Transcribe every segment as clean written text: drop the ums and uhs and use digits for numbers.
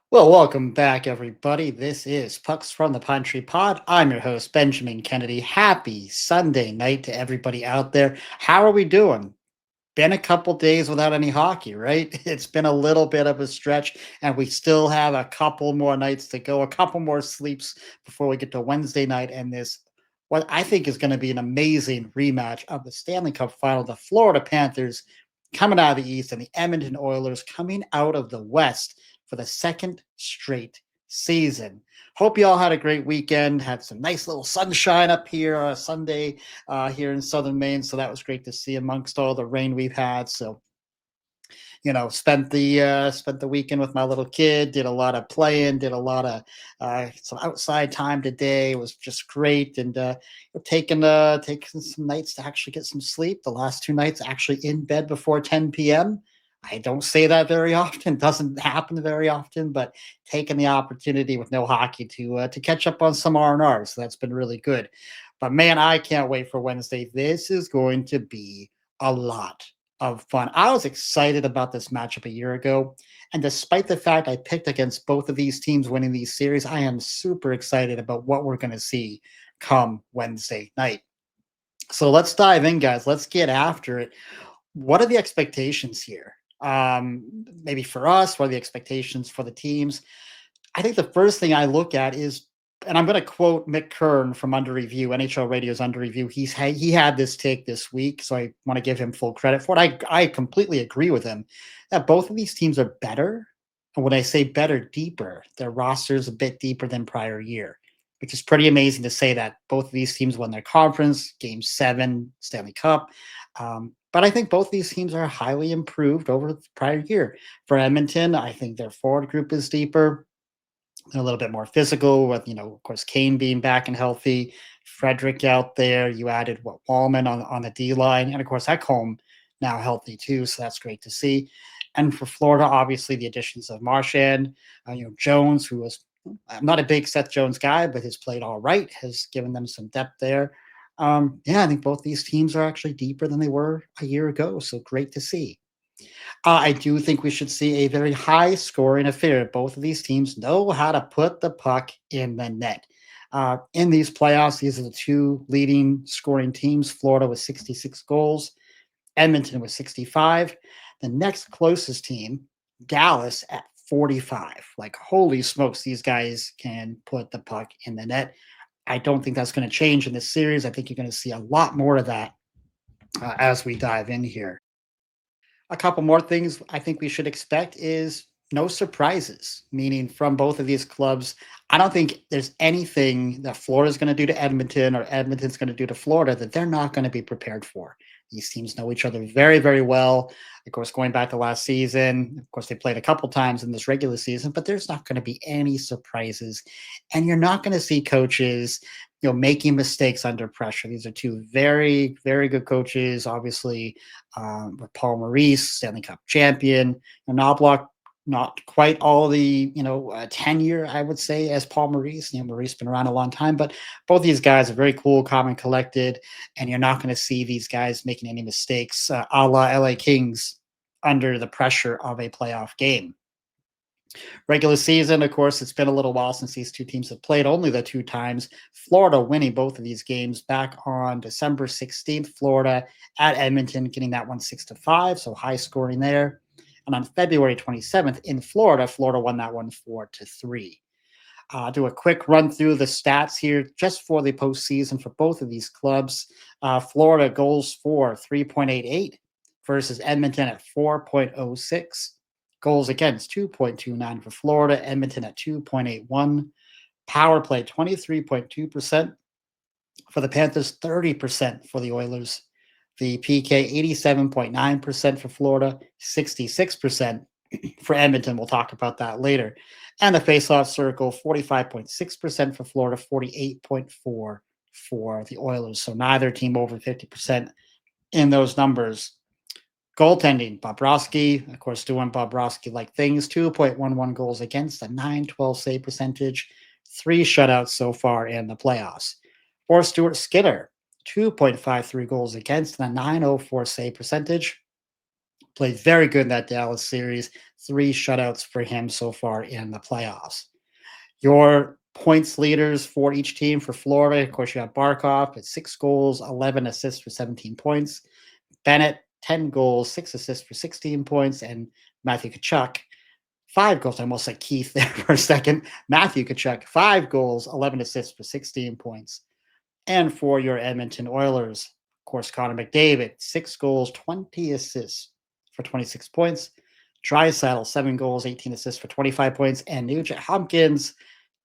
Well, welcome back, everybody. This is Pucks from the Pine Tree Pod. I'm your host, Benjamin Kennedy. Happy Sunday night to everybody out there. How are we doing? Been a couple days without any hockey, right? It's been a little bit of a stretch, and we still have a couple more nights to go, a couple more sleeps before we get to Wednesday night and this, what I think is going to be an amazing rematch of the Stanley Cup final. The Florida Panthers coming out of the East and the Edmonton Oilers coming out of the West for the second straight season. Hope you all had a great weekend. Had some nice little sunshine up here Sunday here in southern Maine, so that was great to see amongst all the rain we've had. So spent the weekend with my little kid. Did a lot of playing. Did a lot of some outside time today. It was just great, and taking some nights to actually get some sleep. The last two nights actually in bed before 10 p.m. I don't say that very often. Doesn't happen very often, but taking the opportunity with no hockey to catch up on some R&R. So that's been really good. But man, I can't wait for Wednesday. This is going to be a lot of fun. I was excited about this matchup a year ago. And despite the fact I picked against both of these teams winning these series, I am super excited about what we're going to see come Wednesday night. So let's dive in, guys. Let's get after it. What are the expectations here? Maybe for us, what are the expectations for the teams? I think the first thing I look at is, and I'm going to quote Mick Kern from Under Review, NHL Radio's Under Review. He had this take this week, so I want to give him full credit for it. I completely agree with him that both of these teams are better. And when I say better, deeper, their roster's a bit deeper than prior year, which is pretty amazing to say that both of these teams won their conference, Game 7, Stanley Cup. But I think both these teams are highly improved over the prior year. For Edmonton, I think their forward group is deeper, a little bit more physical with, of course, Kane being back and healthy, Frederick out there. You added Wallman on the D line, and of course, Ekholm now healthy too. So that's great to see. And for Florida, obviously the additions of Marchand, Jones, who was, I'm not a big Seth Jones guy, but has played all right, has given them some depth there. Yeah, I think both these teams are actually deeper than they were a year ago. So great to see. I do think we should see a very high scoring affair. Both of these teams know how to put the puck in the net. In these playoffs, these are the two leading scoring teams. Florida with 66 goals, Edmonton with 65. The next closest team, Dallas, at 45. Like, holy smokes, these guys can put the puck in the net. I don't think that's going to change in this series. I think you're going to see a lot more of that as we dive in here. A couple more things I think we should expect is no surprises, meaning from both of these clubs. I don't think there's anything that Florida's going to do to Edmonton or Edmonton's going to do to Florida that they're not going to be prepared for. These teams know each other very, very well. Of course, going back to last season, of course, they played a couple times in this regular season, but there's not going to be any surprises. And you're not going to see coaches, making mistakes under pressure. These are two very, very good coaches, obviously, with Paul Maurice, Stanley Cup champion, and Knobloch, not quite all the tenure, I would say, as Paul Maurice. Maurice been around a long time, but both these guys are very cool, calm, and collected, and you're not going to see these guys making any mistakes, a la LA Kings, under the pressure of a playoff game. Regular season, of course, it's been a little while since these two teams have played, only the two times. Florida winning both of these games back on December 16th. Florida at Edmonton, getting that one 6-5, so high scoring there. And on February 27th in Florida, Florida won that one 4-3. Do a quick run through the stats here just for the postseason for both of these clubs. Florida goals for 3.88 versus Edmonton at 4.06. Goals against 2.29 for Florida, Edmonton at 2.81. Power play 23.2% for the Panthers, 30% for the Oilers. The PK 87.9% for Florida, 66% for Edmonton. We'll talk about that later. And the faceoff circle, 45.6% for Florida, 48.4% for the Oilers. So neither team over 50% in those numbers. Goaltending, Bobrovsky, of course, doing Bobrovsky-like things, 2.11 goals against, a 912 save percentage, 3 shutouts so far in the playoffs. For Stuart Skinner, 2.53 goals against, and a 904 save percentage, Played very good in that Dallas series. 3 shutouts for him so far in the playoffs. Your points leaders for each team for Florida, of course, you have Barkov at 6 goals, 11 assists for 17 points. Bennett, 10 goals, 6 assists for 16 points. And Matthew Tkachuk, 5 goals. I almost said Keith there for a second. Matthew Tkachuk, 5 goals, 11 assists for 16 points. And for your Edmonton Oilers, of course, Connor McDavid, 6 goals, 20 assists for 26 points. Draisaitl, 7 goals, 18 assists for 25 points. And Nugent Hopkins,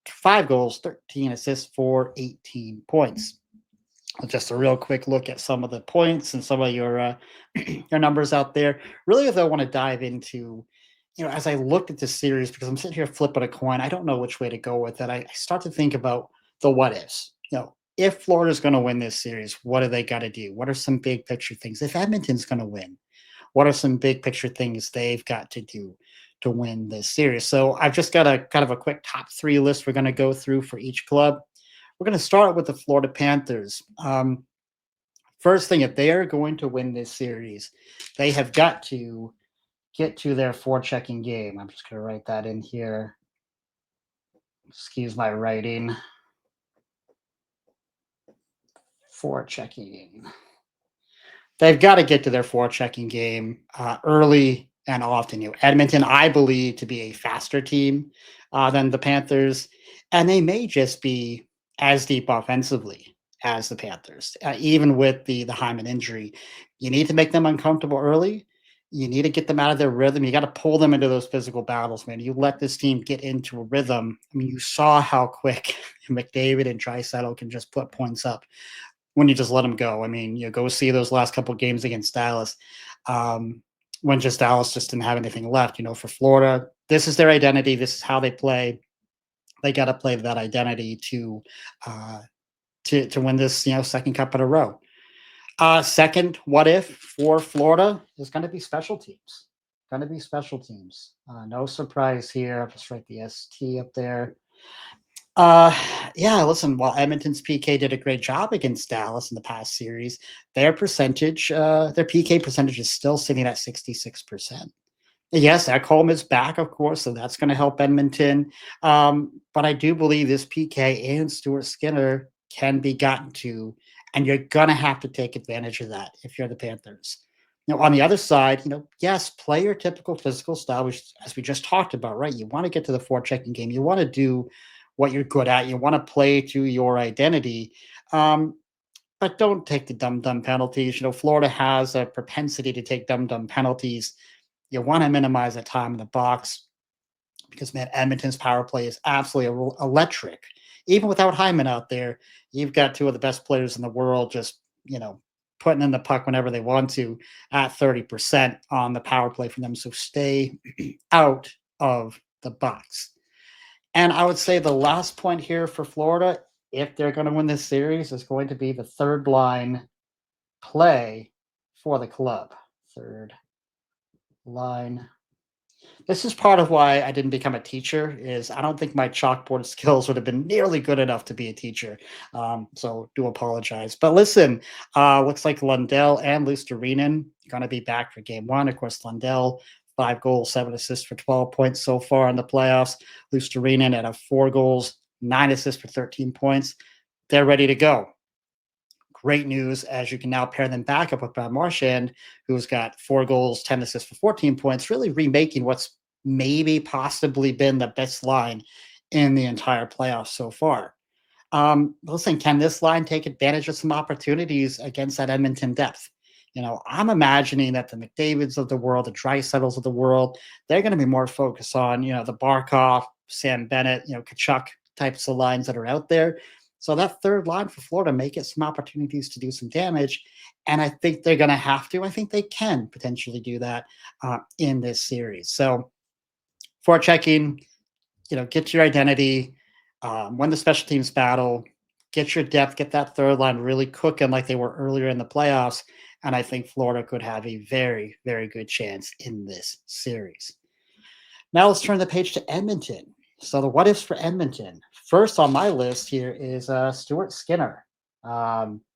5 goals, 13 assists for 18 points. Just a real quick look at some of the points and some of your your numbers out there. Really, if I want to dive into, as I looked at this series, because I'm sitting here flipping a coin, I don't know which way to go with it. I start to think about the what ifs. If Florida's going to win this series, what do they got to do? What are some big picture things? If Edmonton's going to win, what are some big picture things they've got to do to win this series? So I've just got a kind of a quick top 3 list we're going to go through for each club. We're going to start with the Florida Panthers. First thing, if they are going to win this series, they have got to get to their forechecking game. I'm just going to write that in here. Excuse my writing. Forechecking. They've got to get to their forechecking game early and often. Edmonton, I believe, to be a faster team than the Panthers, and they may just be as deep offensively as the Panthers, even with the Hyman injury. You need to make them uncomfortable early. You need to get them out of their rhythm. You got to pull them into those physical battles, man. You let this team get into a rhythm. I mean, you saw how quick McDavid and Draisaitl can just put points up when you just let them go. I mean, go see those last couple of games against Dallas, when just Dallas just didn't have anything left. For Florida, this is their identity. This is how they play. They got to play that identity to win this, second cup in a row. Second, what if for Florida is going to be special teams. No surprise here. I'll just write the ST up there. Yeah, listen, while Edmonton's PK did a great job against Dallas in the past series, their PK percentage is still sitting at 66%. Yes, Ekholm is back, of course, so that's going to help Edmonton. But I do believe this PK and Stuart Skinner can be gotten to, and you're going to have to take advantage of that if you're the Panthers. On the other side, yes, play your typical physical style, which, as we just talked about, right? You want to get to the forechecking game. You want to do what you're good at. You want to play to your identity. But don't take the dumb penalties. Florida has a propensity to take dumb penalties. You want to minimize the time in the box because, man, Edmonton's power play is absolutely electric. Even without Hyman out there, you've got 2 of the best players in the world just, putting in the puck whenever they want to at 30% on the power play for them. So stay out of the box. And I would say the last point here for Florida, if they're going to win this series, is going to be the third line play for the club. Third line. This is part of why I didn't become a teacher, is I don't think my chalkboard skills would have been nearly good enough to be a teacher. So do apologize. But listen, looks like Lundell and Luostarinen going to be back for game 1. Of course, Lundell, 5 goals, 7 assists for 12 points so far in the playoffs. Luostarinen at 4 goals, 9 assists for 13 points. They're ready to go. Great news, as you can now pair them back up with Marchand, who's got 4 goals, 10 assists for 14 points, really remaking what's maybe possibly been the best line in the entire playoffs so far. Listen, can this line take advantage of some opportunities against that Edmonton depth? I'm imagining that the McDavids of the world, the Draisaitls of the world, they're going to be more focused on, the Barkov, Sam Bennett, Tkachuk types of lines that are out there. So that third line for Florida may get some opportunities to do some damage. And I think they're going to have to. I think they can potentially do that in this series. So forechecking, get your identity, win the special teams battle, get your depth, get that third line really cooking like they were earlier in the playoffs. And I think Florida could have a very, very good chance in this series. Now let's turn the page to Edmonton. So the what ifs for Edmonton. First on my list here is Stuart Skinner.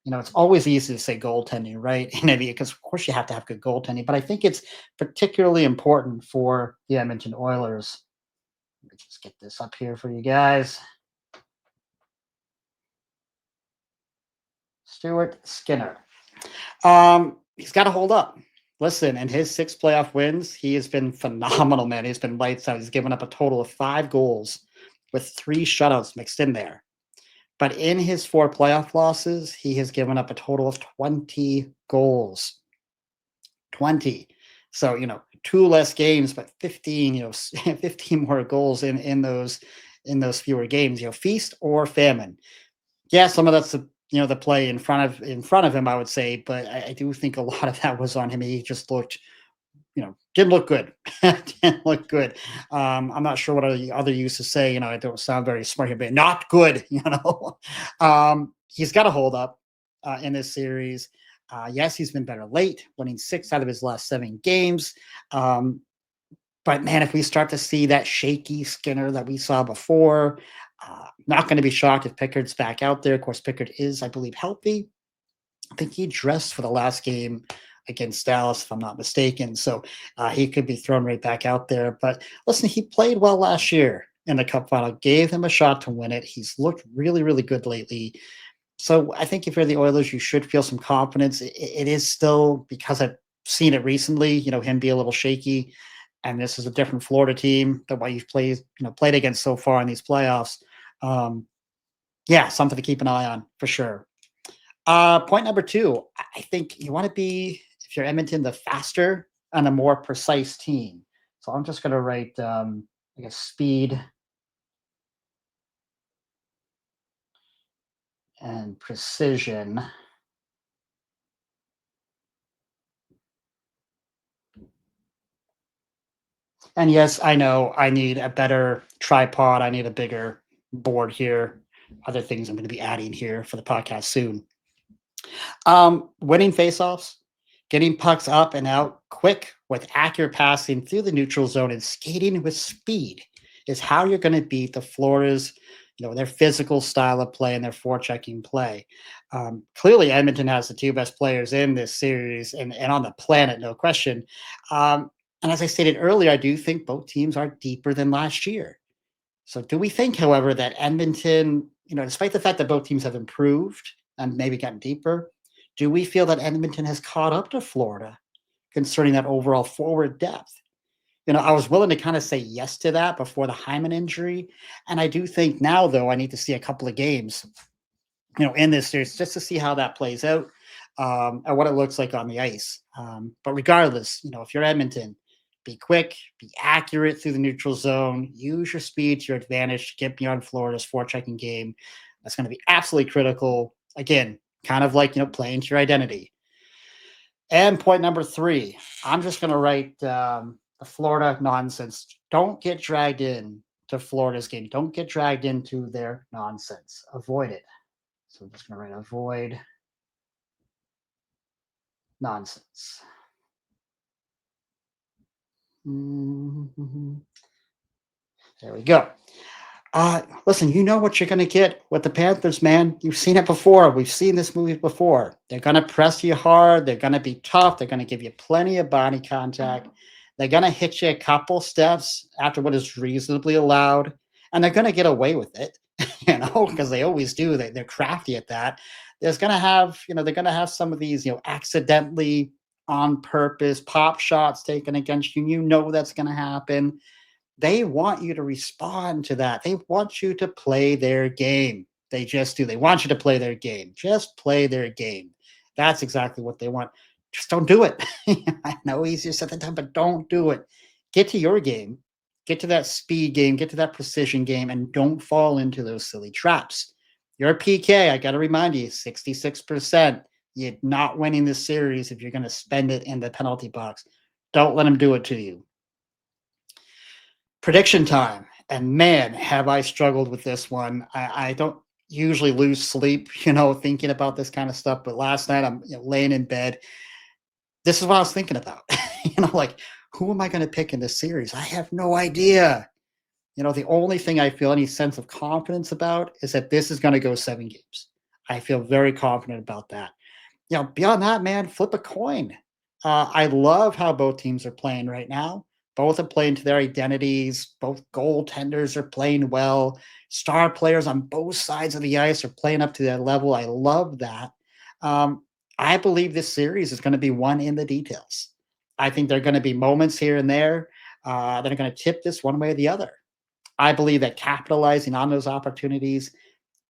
It's always easy to say goaltending, right? Because of course you have to have good goaltending, but I think it's particularly important for the Edmonton Oilers. Let me just get this up here for you guys. Stuart Skinner. He's got to hold up. Listen, in his 6 playoff wins, he has been phenomenal, man. He's been lights out. He's given up a total of 5 goals with 3 shutouts mixed in there. But in his 4 playoff losses, he has given up a total of 20 goals. 20. So, 2 less games, but 15, 15 more goals in those fewer games, feast or famine. Yeah, some of that's the play in front of him, I would say, but I do think a lot of that was on him. He just looked, didn't look good. Didn't look good. I'm not sure what other used to say. I don't sound very smart here, but not good. He's got to hold up in this series. Yes, he's been better late, winning 6 out of his last 7 games. But man, if we start to see that shaky Skinner that we saw before, not going to be shocked if Pickard's back out there. Of course, Pickard is, I believe, healthy. I think he dressed for the last game against Dallas, if I'm not mistaken. So he could be thrown right back out there. But listen, he played well last year in the Cup final, gave him a shot to win it. He's looked really, really good lately. So I think if you're the Oilers, you should feel some confidence. It is still, because I've seen it recently, him be a little shaky. And this is a different Florida team than what you've played against so far in these playoffs. Yeah, something to keep an eye on for sure. Point number 2, I think you want to be, if you're Edmonton, the faster and a more precise team. So I'm just going to write, I guess, speed and precision. And yes, I know I need a better tripod. I need a bigger board here. Other things I'm going to be adding here for the podcast soon. Winning faceoffs, getting pucks up and out quick with accurate passing through the neutral zone and skating with speed is how you're going to beat the Florida's, their physical style of play and their forechecking play. Clearly, Edmonton has the 2 best players in this series and on the planet, no question. And as I stated earlier, I do think both teams are deeper than last year. So do we think, however, that Edmonton, despite the fact that both teams have improved and maybe gotten deeper, do we feel that Edmonton has caught up to Florida concerning that overall forward depth? I was willing to kind of say yes to that before the Hyman injury. And I do think now, though, I need to see a couple of games, in this series just to see how that plays out and what it looks like on the ice. But regardless, if you're Edmonton, be quick, be accurate through the neutral zone, use your speed to your advantage to get beyond Florida's forechecking game. That's going to be absolutely critical. Again, kind of like, playing to your identity. And point number 3, I'm just going to write the Florida nonsense. Don't get dragged in to Florida's game. Don't get dragged into their nonsense. Avoid it. So I'm just going to write avoid nonsense. Mm-hmm. There we go. Listen, you know what you're going to get with the Panthers, man. You've seen it before. We've seen this movie before. They're going to press you hard. They're going to be tough. They're going to give you plenty of body contact. They're going to hit you a couple steps after what is reasonably allowed, and they're going to get away with it, because they always do. They're crafty at that. There's going to have, they're going to have some of these, accidentally on purpose pop shots taken against you. That's going to happen. They want you to respond to that. They want you to play their game. They just do. They want you to play their game. Just play their game. That's exactly what they want. Just don't do it. I know easier said than done, but don't do it. Get to your game. Get to that speed game. Get to that precision game, and don't fall into those silly traps. Your PK, I got to remind you, 66%. You're not winning this series if you're going to spend it in the penalty box. Don't let them do it to you. Prediction time. And man, have I struggled with this one. I don't usually lose sleep, thinking about this kind of stuff. But last night I'm laying in bed. This is what I was thinking about. Like, who am I going to pick in this series? I have no idea. The only thing I feel any sense of confidence about is that this is going to go 7 games. I feel very confident about that. Beyond that, man, flip a coin. I love how both teams are playing right now. Both are playing to their identities. Both goaltenders are playing well. Star players on both sides of the ice are playing up to their level. I love that. Um, I believe this series is going to be won in the details. I think there are going to be moments here and there that are going to tip this one way or the other. I believe that capitalizing on those opportunities,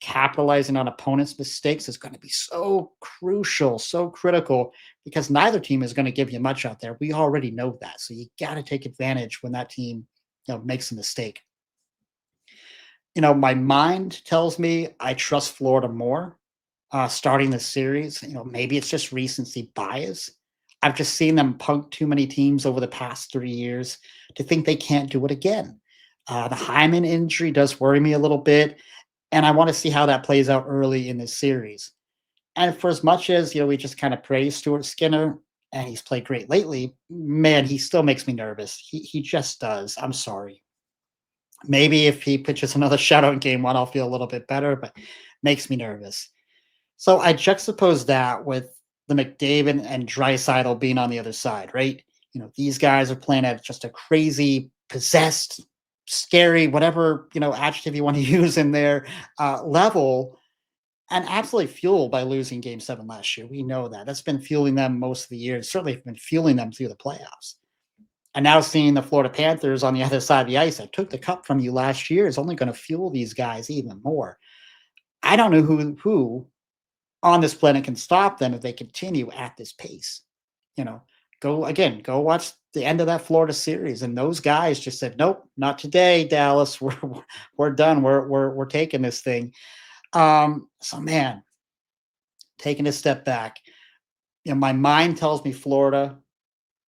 capitalizing on opponents' mistakes is going to be so crucial, so critical, because neither team is going to give you much out there. We already know that. So you got to take advantage when that team, makes a mistake. My mind tells me I trust Florida more starting this series. Maybe it's just recency bias. I've just seen them punk too many teams over the past 3 years to think they can't do it again. The Hyman injury does worry me a little bit, and I want to see how that plays out early in this series. And for as much as we just kind of praise Stuart Skinner, and he's played great lately, man, he still makes me nervous. He just does. I'm sorry. Maybe if he pitches another shutout in game one, I'll feel a little bit better, but makes me nervous. So I juxtapose that with the McDavid and Draisaitl being on the other side, right? These guys are playing at just a crazy, possessed, scary, whatever adjective you want to use in their level, and absolutely fueled by losing Game 7 last year. We know that. That's been fueling them most of the year. It's certainly been fueling them through the playoffs. And now seeing the Florida Panthers on the other side of the ice that took the cup from you last year is only going to fuel these guys even more. I don't know who on this planet can stop them if they continue at this pace. You know, go watch the end of that Florida series, and those guys just said, "Nope, not today, Dallas. We're done. We're taking this thing." So man, taking a step back, my mind tells me Florida,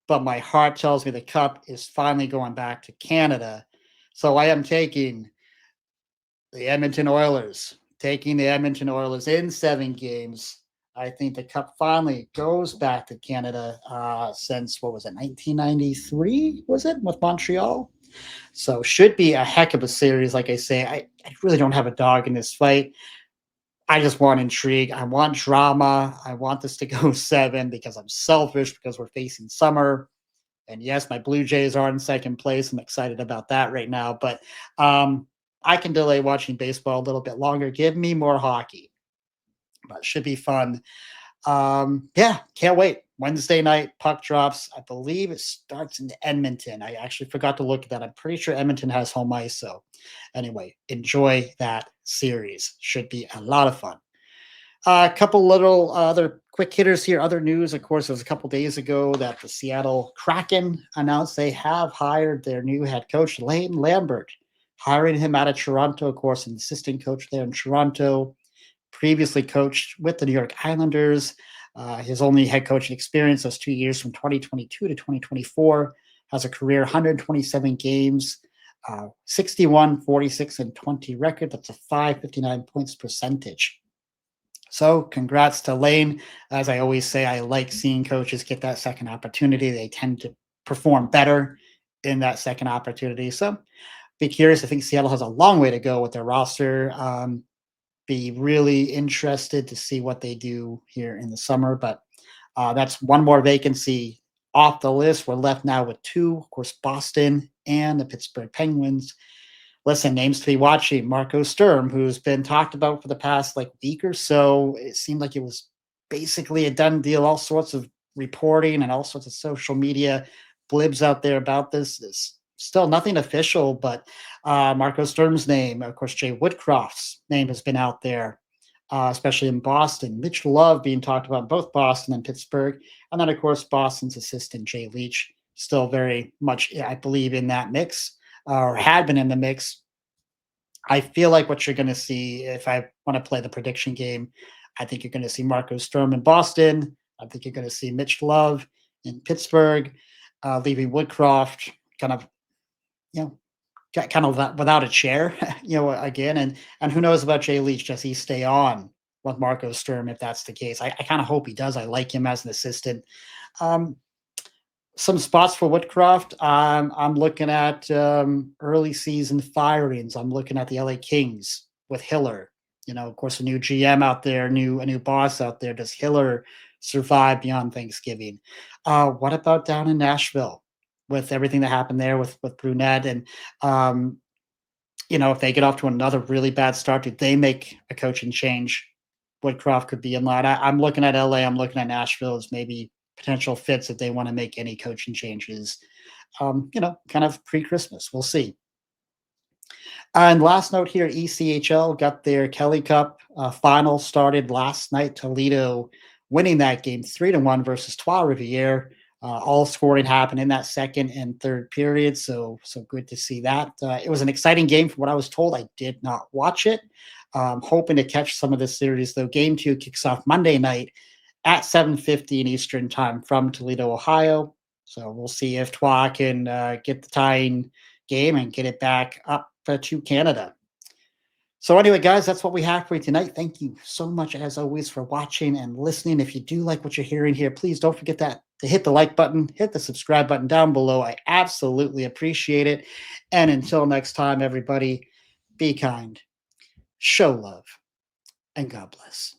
but my heart tells me the cup is finally going back to Canada. So I am taking the Edmonton Oilers, taking the Edmonton Oilers in 7 games. I think the cup finally goes back to Canada since, what was it, 1993, was it, with Montreal? So should be a heck of a series. Like I say, I really don't have a dog in this fight. I just want intrigue. I want drama. I want this to go 7 because I'm selfish, because we're facing summer. And yes, my Blue Jays are in second place. I'm excited about that right now. But I can delay watching baseball a little bit longer. Give me more hockey. But it should be fun. Yeah, can't wait. Wednesday night, puck drops. I believe it starts in Edmonton. I actually forgot to look at that. I'm pretty sure Edmonton has home ice. So anyway, enjoy that series. Should be a lot of fun. A couple little other quick hitters here. Other news, of course, it was a couple days ago that the Seattle Kraken announced they have hired their new head coach, Lambert, hiring him out of Toronto, of course, an assistant coach there in Toronto, previously coached with the New York Islanders. His only head coaching experience was 2 years from 2022 to 2024, has a career 127 games, 61, 46, and 20 record. That's a 559 points percentage. So congrats to Lane. As I always say, I like seeing coaches get that second opportunity. They tend to perform better in that second opportunity. So be curious. I think Seattle has a long way to go with their roster. Be really interested to see what they do here in the summer. But that's one more vacancy off the list. We're left now with 2, of course, Boston and the Pittsburgh Penguins. Listen, names to be watching. Marco Sturm, who's been talked about for the past week or so. It seemed like it was basically a done deal. All sorts of reporting and all sorts of social media blibs out there about this. There's still nothing official, but Marco Sturm's name, of course, Jay Woodcroft's name has been out there, especially in Boston. Mitch Love being talked about in both Boston and Pittsburgh. And then, of course, Boston's assistant, Jay Leach, still very much, I believe, in that mix. Or had been in the mix. I feel like what you're going to see, if I want to play the prediction game, I think you're going to see Marco Sturm in Boston. I think you're going to see Mitch Love in Pittsburgh, leaving Woodcroft kind of, without a chair, again. And who knows about Jay Leach? Does he stay on with Marco Sturm if that's the case? I kind of hope he does. I like him as an assistant. Some spots for Woodcroft. I'm looking at early season firings. I'm looking at the LA Kings with Hiller. Of course, a new GM out there, a new boss out there. Does Hiller survive beyond Thanksgiving? What about down in Nashville with everything that happened there with Brunette and um, if they get off to another really bad start, do they make a coaching change? Woodcroft could be in line. I'm looking at LA. I'm looking at Nashville as maybe potential fits if they want to make any coaching changes. Kind of pre-Christmas. We'll see. And last note here, ECHL got their Kelly Cup final started last night. Toledo winning that game 3-1 versus Trois Rivières. All scoring happened in that second and third period, so good to see that. It was an exciting game from what I was told. I did not watch it. Hoping to catch some of this series though. Game 2 kicks off Monday night at 7:50 Eastern time from Toledo, Ohio. So we'll see if Trois can get the tying game and get it back up to Canada. So anyway, guys, that's what we have for you tonight. Thank you so much, as always, for watching and listening. If you do like what you're hearing here, please don't forget to hit the like button, hit the subscribe button down below. I absolutely appreciate it. And until next time, everybody, be kind, show love, and God bless.